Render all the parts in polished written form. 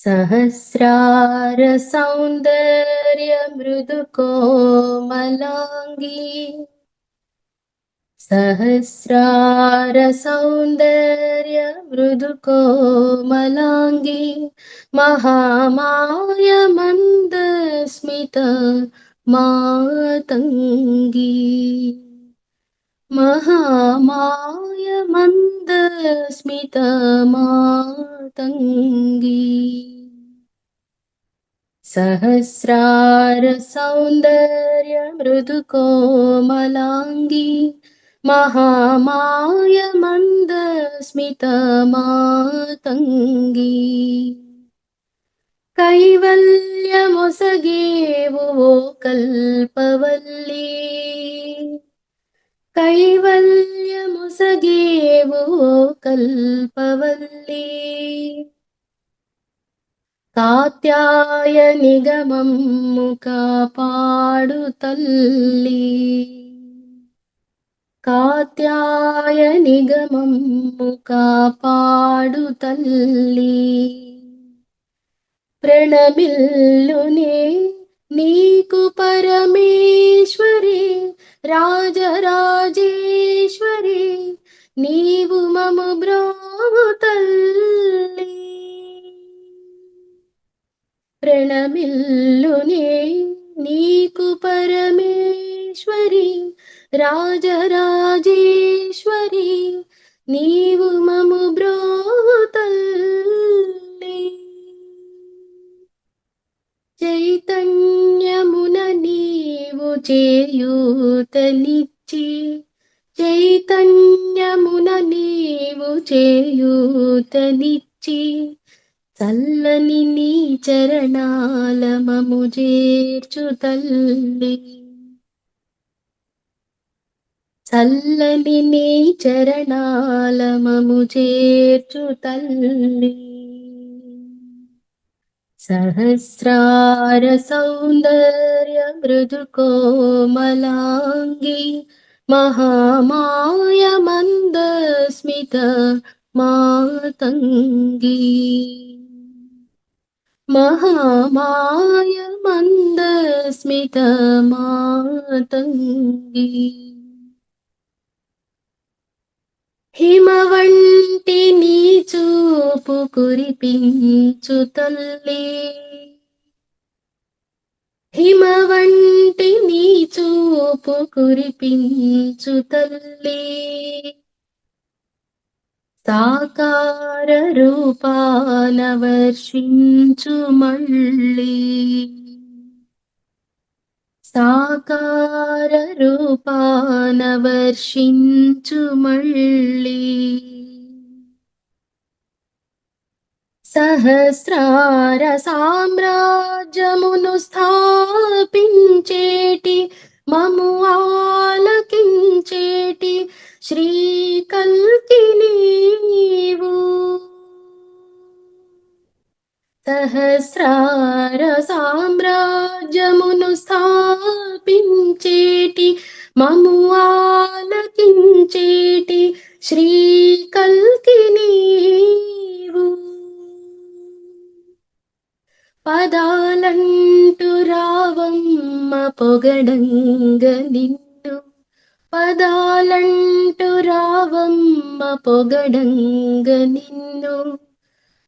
सहस्रार सौन्दर्य मृदुकोमलाङ्गी सहस्रार सौन्दर्य मृदुकोमलाङ्गी महामाय मन्दस्मित मातङ्गी महामाय मन्दस्मित मातङ्गी सहस्रार सौन्दर्य मृदुकोमलाङ्गी महामाय मन्दस्मित मातङ्गी कैवल्यमొసగేవు ఓ కల్పవల్లి कैवल्यमొసగేవు ఓ కల్పవల్లి కాత్యాయనిగమమ్ము కాపాడు తల్లి కాత్యాయనిగమమ్ము కాపాడు తల్లి ప్రణమిల్లునే నీకు పరమేశ్వరి రాజరాజేశ్వరి నీవు మము బ్రోవు తల్లి ప్రణమిల్లునే నీకు పరమేశ్వరి రాజరాజేశ్వరి నీవు మము బ్రోవు తల్లి చైతన్యమున నీవు చేయూతనిచ్చి చైతన్యమున నీవు చేయూతనిచ్చి చల్లని నీ చరణాల మము చేర్చు తల్లి చల్లని నీ చరణాల మము చేర్చు తల్లి सहस्रार सौन्दर्य मृदुकोमलाङ्गी महामाय मन्दस्मित मातङ्गी महामाय मन्दस्मित मातङ्गी హిమవంటి నీ చూపు కురిపించు తల్లి హిమవంటి నీ చూపు కురిపించు తల్లి సాకార రూపాన వర్షించు మళ్ళీ సాకార రూపాన వర్షించు మళ్ళీ సహస్రార సామ్రాజ్యమును స్థాపించేటి మము ఆలకించేటి శ్రీ కల్కి నీవు సహస్రార సామ్రాజ్యమును స్థాపించేటి మము ఆలకించేటి శ్రీ కల్కి నీవు పదాలంటు రావమ్మ పొగడంగ నిన్ను పదాలంటు రావమ్మ పొగడంగ నిన్ను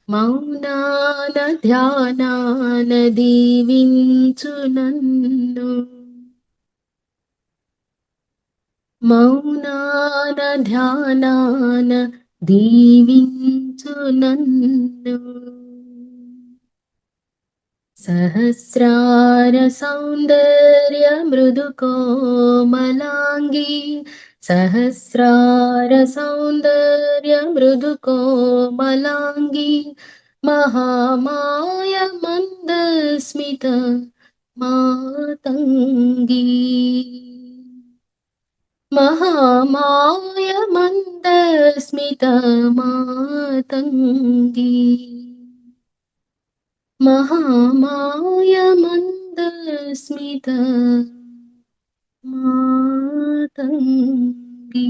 మౌనాన ధ్యానాన దీవించు నన్ను మౌనాన ధ్యానాన దీవించు నన్ను సహస్రార సౌందర్య మృదుకోమలాంగి सहस्रार सौन्दर्य मृदुकोमलाङ्गी महामाय मन्दस्मित मातङ्गी महामाय मन्दस्मित मातङ्गी महामाय मन्दस्मित मातङ्गी